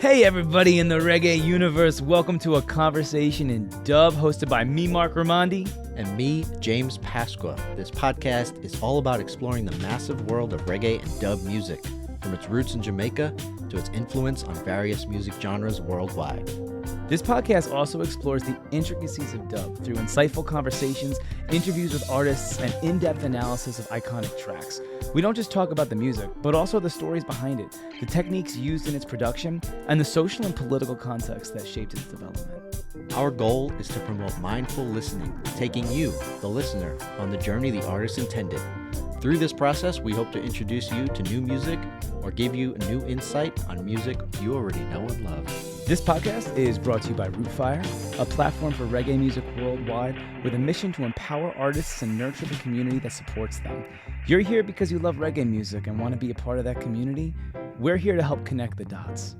Hey everybody in the reggae universe, welcome to a conversation in dub hosted by me, Mark Ramondi. And me, James Pasqua. This podcast is all about exploring the massive world of reggae and dub music, from its roots in Jamaica to its influence on various music genres worldwide. This podcast also explores the intricacies of dub through insightful conversations, interviews with artists, and in-depth analysis of iconic tracks. We don't just talk about the music, but also the stories behind it, the techniques used in its production, and the social and political context that shaped its development. Our goal is to promote mindful listening, taking you, the listener, on the journey the artist intended. Through this process, we hope to introduce you to new music or give you a new insight on music you already know and love. This podcast is brought to you by Rootfire, a platform for reggae music worldwide with a mission to empower artists and nurture the community that supports them. You're here because you love reggae music and want to be a part of that community. We're here to help connect the dots.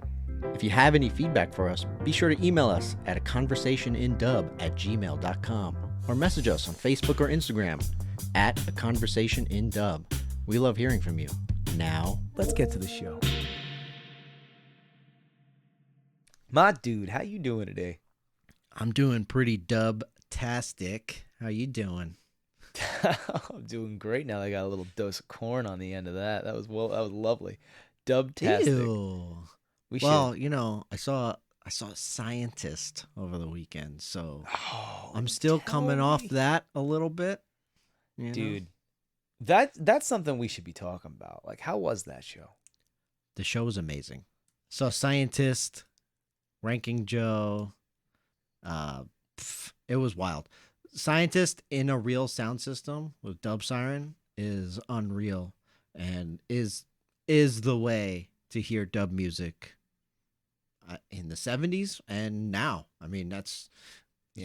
If you have any feedback for us, be sure to email us at aconversationindub@gmail.com or message us on Facebook or Instagram at aconversationindub. We love hearing from you. Now, let's get to the show. My dude, how you doing today? I'm doing pretty dub-tastic. How you doing? I'm doing great now. I got a little dose of corn on the end of that. That was lovely. Dub-tastic. Ew. I saw a scientist over the weekend, so I'm still coming off that a little bit. Dude, that's something we should be talking about. Like, how was that show? The show was amazing. Saw Scientist, Ranking Joe. It was wild. Scientist in a real sound system with dub siren is unreal and is the way to hear dub music in the 70s and now. I mean, that's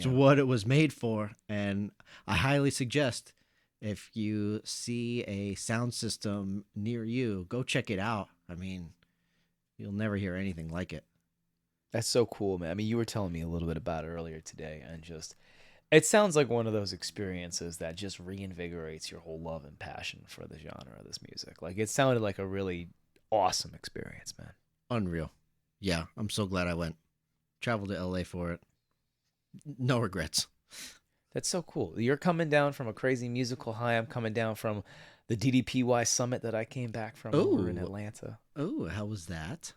what it was made for. And I highly suggest if you see a sound system near you, go check it out. I mean, you'll never hear anything like it. That's so cool, man. I mean, you were telling me a little bit about it earlier today, and it sounds like one of those experiences that just reinvigorates your whole love and passion for the genre of this music. Like, it sounded like a really awesome experience, man. Unreal. Yeah, I'm so glad I went. Traveled to LA for it. No regrets. That's so cool. You're coming down from a crazy musical high. I'm coming down from the DDPY summit that I came back from over in Atlanta. Oh, how was that?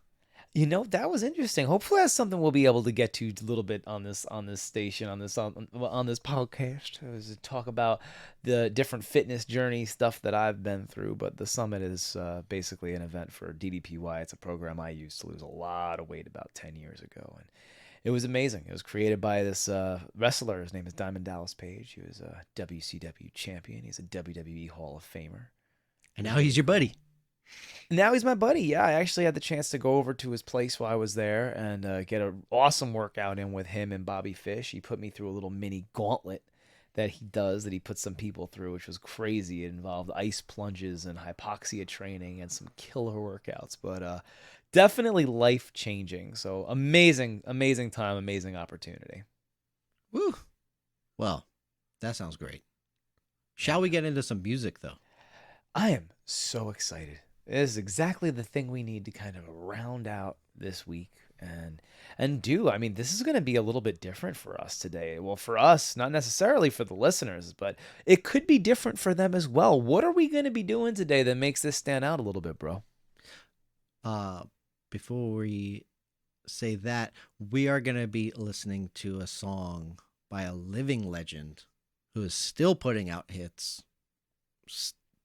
You know, that was interesting. Hopefully that's something we'll be able to get to a little bit on this station, on this podcast, to talk about the different fitness journey stuff that I've been through. But the summit is basically an event for DDPY. It's a program I used to lose a lot of weight about 10 years ago. And it was amazing. It was created by this wrestler. His name is Diamond Dallas Page. He was a WCW champion. He's a WWE Hall of Famer. And now he's your buddy. Now he's my buddy. Yeah, I actually had the chance to go over to his place while I was there and get an awesome workout in with him and Bobby Fish. He put me through a little mini gauntlet that he puts some people through, which was crazy. It involved ice plunges and hypoxia training and some killer workouts, but definitely life-changing. So amazing time, amazing opportunity. Woo. Well, that sounds great. Shall we get into some music, though? I am so excited. This is exactly the thing we need to kind of round out this week and do. I mean, this is going to be a little bit different for us today. Well, for us, not necessarily for the listeners, but it could be different for them as well. What are we going to be doing today that makes this stand out a little bit, bro? Before we say that, we are going to be listening to a song by a living legend who is still putting out hits,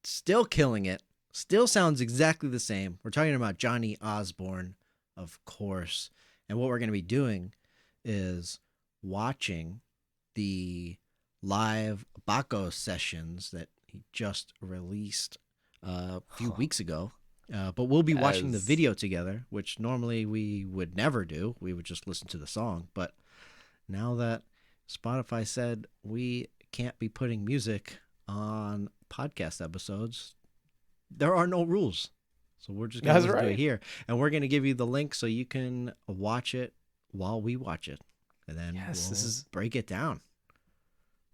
still killing it. Still sounds exactly the same. We're talking about Johnny Osbourne, of course. And what we're going to be doing is watching the live Baco Sessions that he just released a few weeks ago. But we'll be watching the video together, which normally we would never do. We would just listen to the song. But now that Spotify said we can't be putting music on podcast episodes, there are no rules. So we're just going to do it here. And we're going to give you the link so you can watch it while we watch it. And then we'll break it down.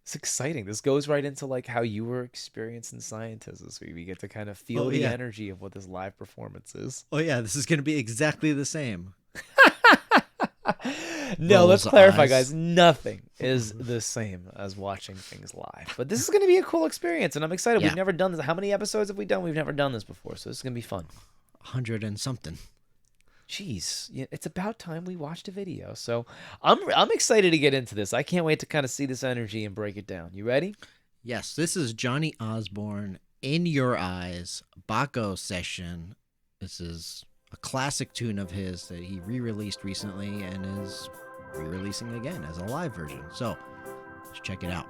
It's exciting. This goes right into like how you were experiencing Scientists this week. We get to kind of feel the energy of what this live performance is. Oh, yeah. This is going to be exactly the same. No, let's Rolls clarify, eyes. guys. Nothing is the same as watching things live. But this is going to be a cool experience, and I'm excited. We've Yeah, never done this. How many episodes have we done? We've never done this before, so this is going to be fun. 100 and something. Jeez, it's about time we watched a video. So I'm excited to get into this. I can't wait to kind of see this energy and break it down. You ready? Yes, this is Johnny Osbourne, In Your Eyes, Baco Session. This is a classic tune of his that he re-released recently and is re-releasing again as a live version. So, let's check it out.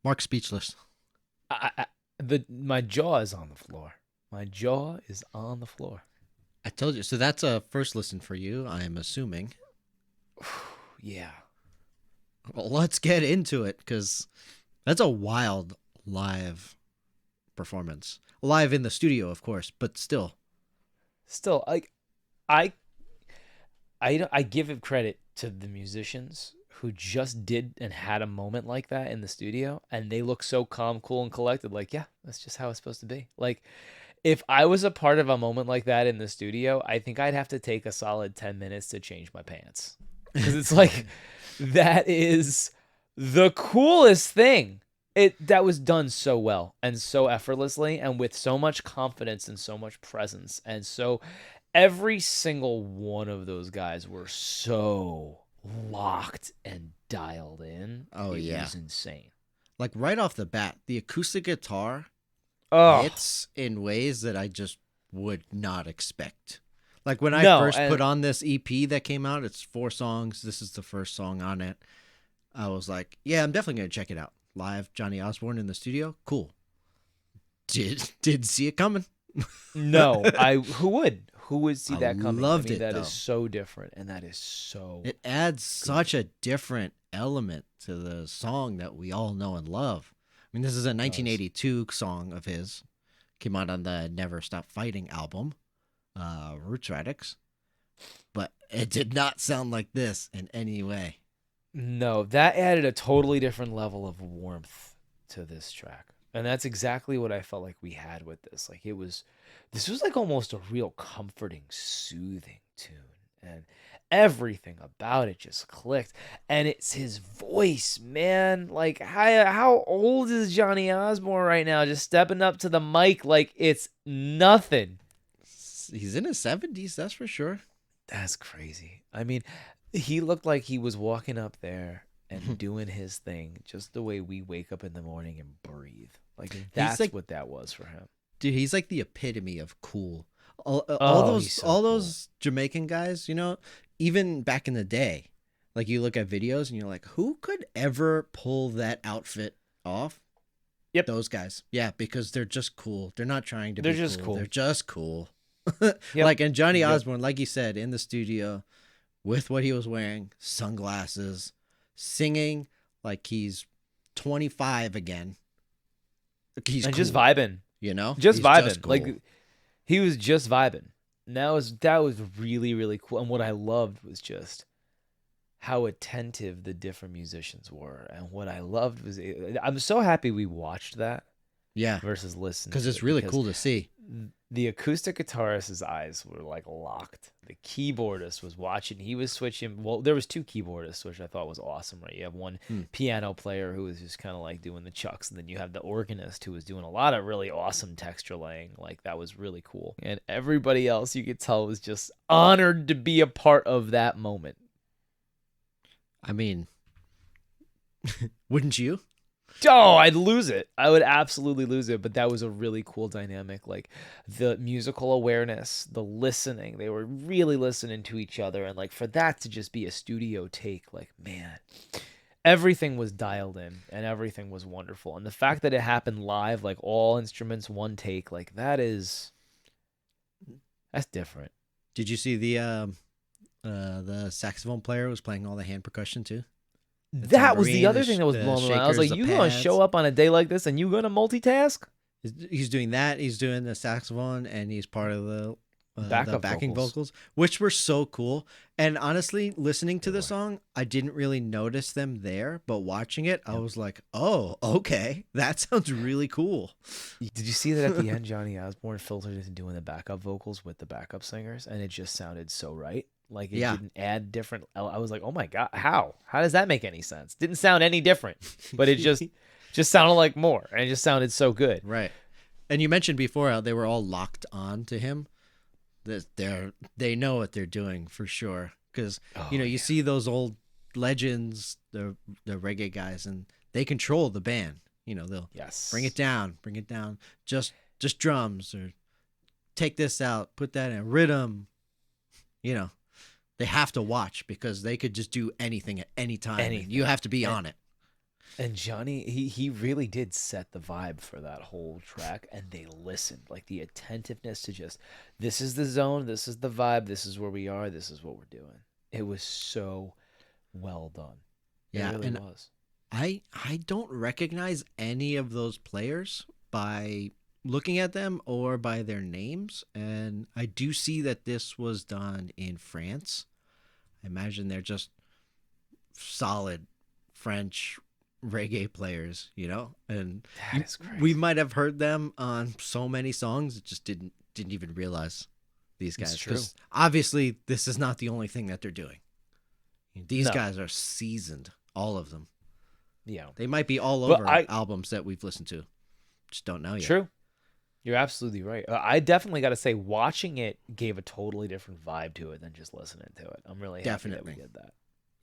Mark speechless. My jaw is on the floor. My jaw is on the floor. I told you. So that's a first listen for you, I am assuming. Yeah. Well, let's get into it because that's a wild live performance. Live in the studio, of course, but still. Still, I I give it credit to the musicians who just did and had a moment like that in the studio, and they look so calm, cool, and collected. Like, yeah, that's just how it's supposed to be. Like, if I was a part of a moment like that in the studio, I think I'd have to take a solid 10 minutes to change my pants. Because it's like, that is the coolest thing. That was done so well and so effortlessly and with so much confidence and so much presence. And so every single one of those guys were so locked and dialed in. Oh, It yeah. was insane. Like right off the bat, the acoustic guitar Oh, hits in ways that I just would not expect. Like when I no. first And put on this EP that came out, it's 4 songs. This is the first song on it. I was like, yeah, I'm definitely going to check it out. Live Johnny Osbourne in the studio. Cool. Did see it coming. no, who would? Who would see I that coming? loved I mean, it, that though. is so different, and that is so It adds such a different element to the song that we all know and love. I mean, this is a does. 1982 song of his. Came out on the Never Stop Fighting album, Roots Radix. But it did not sound like this in any way. No, that added a totally different level of warmth to this track. And that's exactly what I felt like we had with this. Like this was like almost a real comforting, soothing tune. And everything about it just clicked. And it's his voice, man. Like how old is Johnny Osbourne right now? Just stepping up to the mic like it's nothing. He's in his 70s, that's for sure. That's crazy. I mean, he looked like he was walking up there and doing his thing just the way we wake up in the morning and breathe. Like that's like- what that was for him. Dude, he's like the epitome of cool. All He's so those Jamaican guys, you know, even back in the day, like you look at videos and you're like, who could ever pull that outfit off? Yep. Those guys. Yeah, because they're just cool. They're not trying to They're be just cool. cool. They're just cool. Yep. Like, and Johnny Yep. Osbourne, like you said, in the studio with what he was wearing, sunglasses, singing like he's 25 again. He's And cool, just vibing. you know? Just He's vibing. cool. Like he was just vibing. And that was really, really cool. And what I loved was just how attentive the different musicians were. And what I loved was I'm so happy we watched that yeah, versus listened because to it's it, really because cool to see. the acoustic guitarist's eyes were like locked. The keyboardist was watching. He was switching. Well, there was 2 keyboardists, which I thought was awesome, right? You have one piano player who was just kind of like doing the chucks, and then you have the organist who was doing a lot of really awesome texture laying. Like that was really cool. And everybody else, you could tell, was just honored to be a part of that moment. I mean, wouldn't you? Oh, I'd lose it. I would absolutely lose it. But that was a really cool dynamic. Like the musical awareness, the listening, they were really listening to each other. And like for that to just be a studio take, like, man, everything was dialed in and everything was wonderful. And the fact that it happened live, like all instruments, one take, like that's different. Did you see the saxophone player was playing all the hand percussion too? That was the tambourine, other thing that was the blowing me away. I was shakers, like, the you gonna pads. show up on a day like this and you gonna multitask? He's doing that. He's doing the saxophone, and he's part of the the Backup backing vocals. vocals, which were so cool. And honestly, listening They to the were. song, I didn't really notice them there, but watching it, I Yep. was like, oh, okay, that sounds really cool. Did you see that at the end, Johnny Osbourne filtered into doing the backup vocals with the backup singers, and it just sounded so right. Like it Yeah. didn't add different. I was like, oh my god, how? How does that make any sense? Didn't sound any different, but it just sounded like more, and it just sounded so good. Right. And you mentioned before how they were all locked on to him. That they know what they're doing for sure. Because Oh you yeah. see those old legends, the reggae guys, and they control the band. They'll Yes. bring it down, just drums, or take this out, put that in rhythm. You know, they have to watch because they could just do anything at any time, and you Anything. have to be And on it. and Johnny, he really did set the vibe for that whole track, and they listened. Like the attentiveness to just, this is the zone, this is the vibe, this is where we are, this is what we're doing. It was so well done. It Yeah, really and was. I don't recognize any of those players by looking at them or by their names, and I do see that this was done in France. I imagine they're just solid French reggae players, and That is we crazy. might have heard them on so many songs, just didn't even realize these It's guys, true. because obviously this is not the only thing that they're doing. These No. guys are seasoned, all of them. Yeah. They might be all But over albums that we've listened to. Just don't know yet. true. You're absolutely right. I definitely got to say, watching it gave a totally different vibe to it than just listening to it. I'm really happy that we Definitely. did that.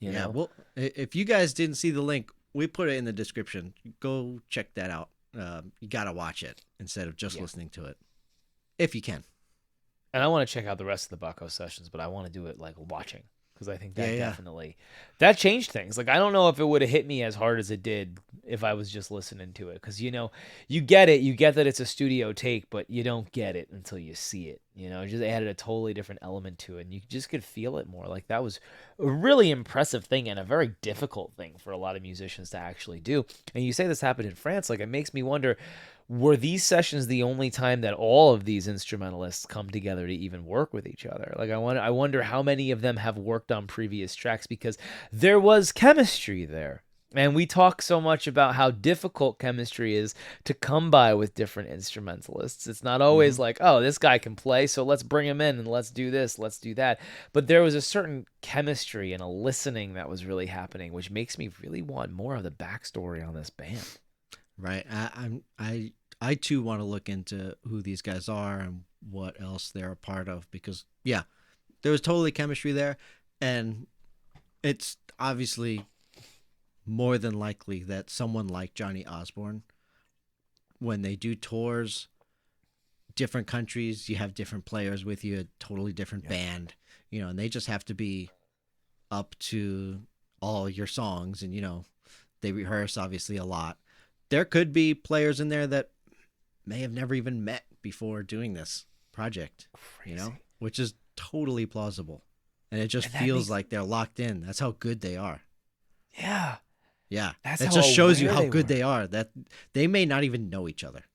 You Yeah. know? Well, if you guys didn't see the link, we put it in the description. Go check that out. You got to watch it instead of just Yeah. listening to it. If you can. And I want to check out the rest of the Baco Sessions, but I want to do it like watching, because I think that Yeah. definitely that changed things. Like I don't know if it would have hit me as hard as it did if I was just listening to it, because you get it, you get that it's a studio take, but you don't get it until you see it. It just added a totally different element to it, and you just could feel it more. Like that was a really impressive thing and a very difficult thing for a lot of musicians to actually do. And you say this happened in France, like it makes me wonder, were these sessions the only time that all of these instrumentalists come together to even work with each other? Like I wonder how many of them have worked on previous tracks, because there was chemistry there. And we talk so much about how difficult chemistry is to come by with different instrumentalists. It's not Hmm. always like, oh, this guy can play, so let's bring him in and let's do this, let's do that. But there was a certain chemistry and a listening that was really happening, which makes me really want more of the backstory on this band. Right. I too want to look into who these guys are and what else they're a part of, because yeah, there was totally chemistry there, and it's obviously more than likely that someone like Johnny Osbourne, when they do tours, different countries, you have different players with you, a totally different Yeah. band, and they just have to be up to all your songs, and they rehearse obviously a lot. There could be players in there that may have never even met before doing this project, Crazy. which is totally plausible. And it just And that feels makes, like they're locked in. That's how good they are. yeah, Yeah. that's It how just shows you aware how they good were. they are, that they may not even know each other.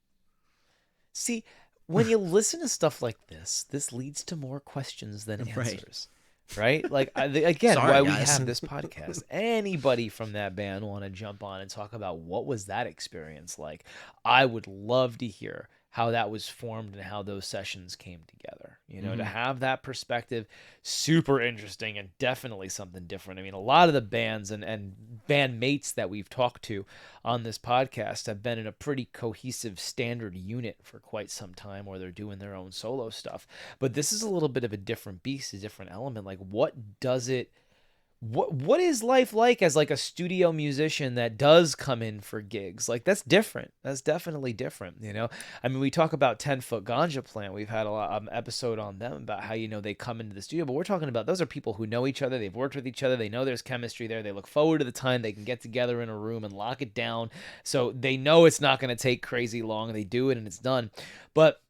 See, when you listen to stuff like this leads to more questions than Right. answers, right? Like again, Sorry, why we guys. have this podcast. Anybody from that band want to jump on and talk about what was that experience like? I would love to hear how that was formed and how those sessions came together. To Mhm. have that perspective, super interesting and definitely something different. I mean, a lot of the bands and band mates that we've talked to on this podcast have been in a pretty cohesive standard unit for quite some time, or they're doing their own solo stuff. But this is a little bit of a different beast, a different element. Like what does it what is life like as like a studio musician that does come in for gigs? Like that's different. That's definitely different. I mean, we talk about 10-foot ganja plant. We've had a lot episode on them about how they come into the studio, but we're talking about those are people who know each other, they've worked with each other, they know there's chemistry there, they look forward to the time they can get together in a room and lock it down, so they know it's not going to take crazy long. They do it and it's done. But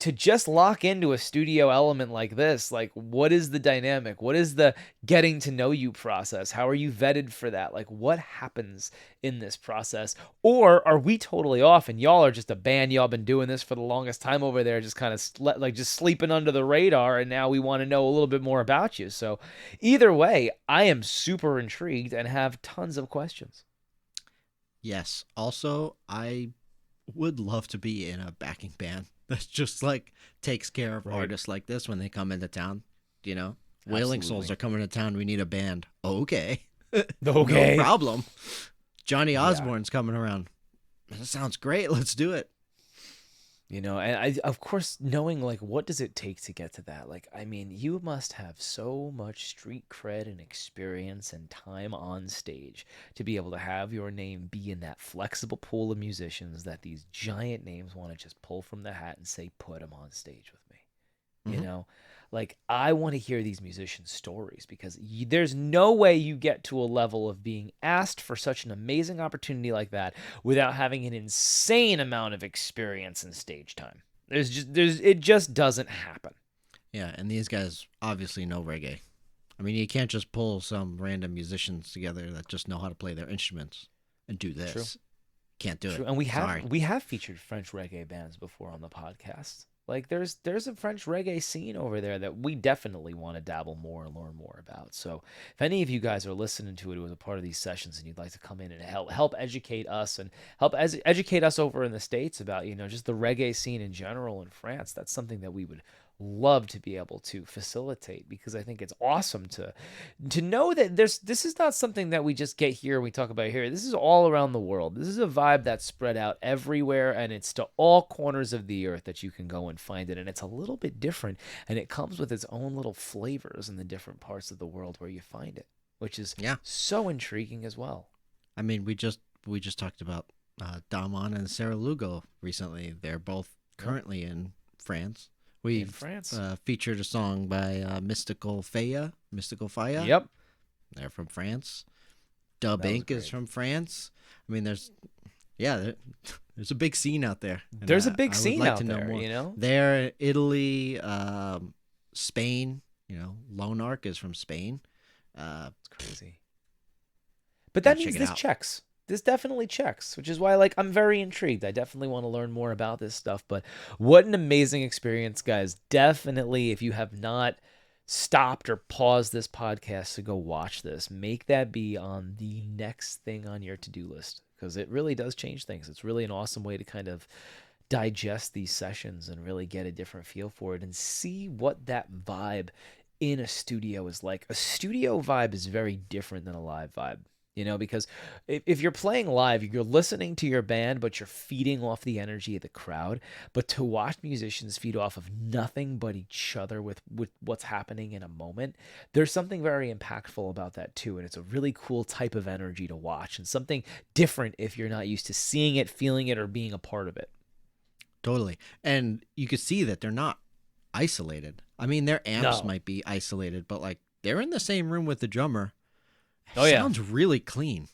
to just lock into a studio element like this, like what is the dynamic? What is the getting to know you process? How are you vetted for that? Like what happens in this process? Or are we totally off and y'all are just a band, y'all been doing this for the longest time over there, just kind of like just sleeping under the radar, and now we want to know a little bit more about you. So either way, I am super intrigued and have tons of questions. Yes. Also, I would love to be in a backing band that just like takes care of Right. artists like this when they come into town. You know, Wailing Souls Absolutely. are coming to town. We need a band. Okay. Okay. No problem. Johnny Yeah. Osbourne's coming around. That sounds great. Let's do it. You know, and of course, knowing like what does it take to get to that? Like, I mean, you must have so much street cred and experience and time on stage to be able to have your name be in that flexible pool of musicians that these giant names want to just pull from the hat and say, put them on stage with me. You Mhm. know, like I want to hear these musicians' stories because there's no way you get to a level of being asked for such an amazing opportunity like that without having an insane amount of experience and stage time. It just doesn't happen. Yeah, and these guys obviously know reggae. I mean, you can't just pull some random musicians together that just know how to play their instruments and do this. True. Can't do True. it. And Sorry. we have featured French reggae bands before on the podcast. Like there's a French reggae scene over there that we definitely want to dabble more and learn more about. So if any of you guys are listening to it as a part of these sessions and you'd like to come in and help educate us and educate us over in the States about, you know, just the reggae scene in general in France, that's something that we would love to be able to facilitate because I think it's awesome to know that this is not something that we just get here and we talk about here. This is all around the world. This is a vibe that's spread out everywhere and it's to all corners of the earth that you can go and find it, and it's a little bit different and it comes with its own little flavors in the different parts of the world where you find it, which is Yeah. so intriguing as well. I mean, we just talked about Damon and Sarah Lugo recently. They're both currently in France. In We've France. featured a song by Mystical Faya. Yep. They're from France. Dub That was Inc. is great. from France. I mean, there's there's a big scene out there. And, There's a I big would scene like out to know there, more. you know? There, Italy, Spain. You know, Lone Arc is from Spain. It's crazy. But that Gotta means check it this out. checks. This definitely checks, which is why like I'm very intrigued. I definitely want to learn more about this stuff. But what an amazing experience, guys. Definitely, if you have not stopped or paused this podcast to go watch this, make that be on the next thing on your to-do list because it really does change things. It's really an awesome way to kind of digest these sessions and really get a different feel for it and see what that vibe in a studio is like. A studio vibe is very different than a live vibe, you know, because if you're playing live, you're listening to your band, but you're feeding off the energy of the crowd. But to watch musicians feed off of nothing but each other with what's happening in a moment, there's something very impactful about that too. And it's a really cool type of energy to watch and something different if you're not used to seeing it, feeling it, or being a part of it. Totally. And you could see that they're not isolated. I mean, their amps No. might be isolated, but like they're in the same room with the drummer. Oh, yeah. Sounds really clean.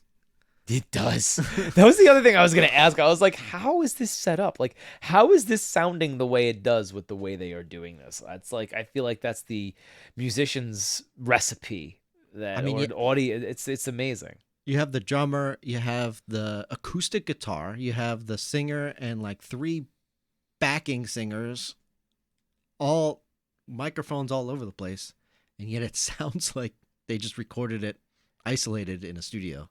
It does. That was the other thing I was going to ask. I was like, how is this set up? Like, how is this sounding the way it does with the way they are doing this? It's like, I feel like that's the musician's recipe that, I mean, or you, an audio. It's amazing. you have the drummer, you have the acoustic guitar, you have the singer, and like three backing singers, all microphones all over the place. And yet it sounds like they just recorded it isolated in a studio.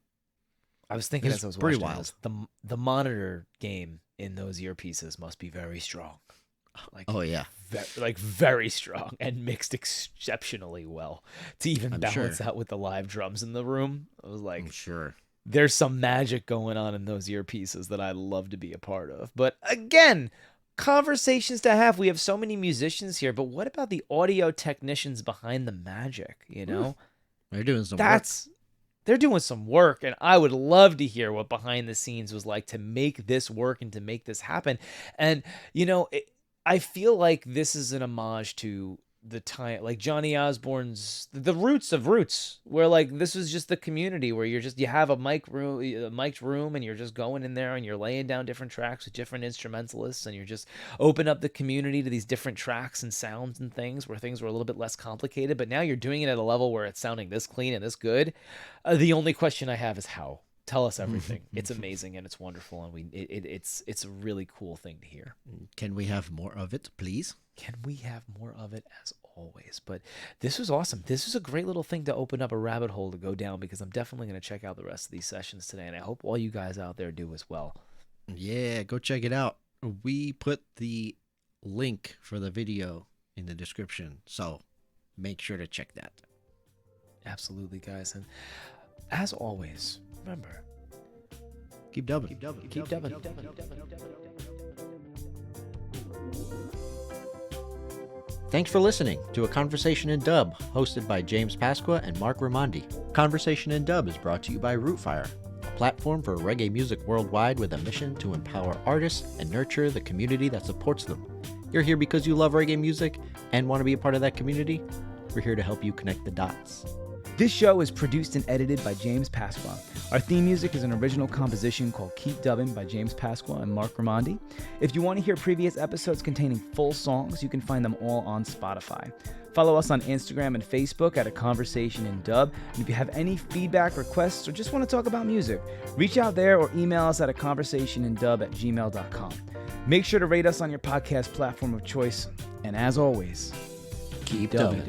I was thinking It's as I was pretty watching wild. this, the monitor game in those earpieces must be very strong. Like, Oh, yeah. very strong and mixed exceptionally well to even I'm balance sure. out with the live drums in the room. I was like, I'm sure. there's some magic going on in those earpieces that I love to be a part of. But again, conversations to have. We have so many musicians here, but what about the audio technicians behind the magic, you know? They're doing some work. That's they're doing some work, and I would love to hear what behind the scenes was like to make this work and to make this happen. And you know, I feel like this is an homage to the time, like Johnny Osbourne's the roots of roots, where like this was just the community where you have a mic'd room, and you're just going in there and you're laying down different tracks with different instrumentalists, and you're just open up the community to these different tracks and sounds and things where things were a little bit less complicated. But now you're doing it at a level where it's sounding this clean and this good. The only question I have is how. Tell us everything. It's amazing and it's wonderful, and it's a really cool thing to hear. Can we have more of it, please? Can we have more of it, as always? But this was awesome. This was a great little thing to open up a rabbit hole to go down, because I'm definitely going to check out the rest of these sessions today, and I hope all you guys out there do as well. Yeah, go check it out. We put the link for the video in the description, so make sure to check that. Absolutely, guys. And as always, remember, Keep dubbing. keep dubbing. Thanks for listening to A Conversation in Dub, hosted by James Pasqua and Mark Raimondi. Conversation in Dub is brought to you by Rootfire, a platform for reggae music worldwide with a mission to empower artists and nurture the community that supports them. You're here because you love reggae music and want to be a part of that community? We're here to help you connect the dots. This show is produced and edited by James Pasqua. Our theme music is an original composition called Keep Dubbin' by James Pasqua and Mark Raimondi. If you want to hear previous episodes containing full songs, you can find them all on Spotify. Follow us on Instagram and Facebook at A Conversation in Dub. And if you have any feedback, requests, or just want to talk about music, reach out there or email us at aconversationindub@gmail.com. Make sure to rate us on your podcast platform of choice. And as always, keep dubbing.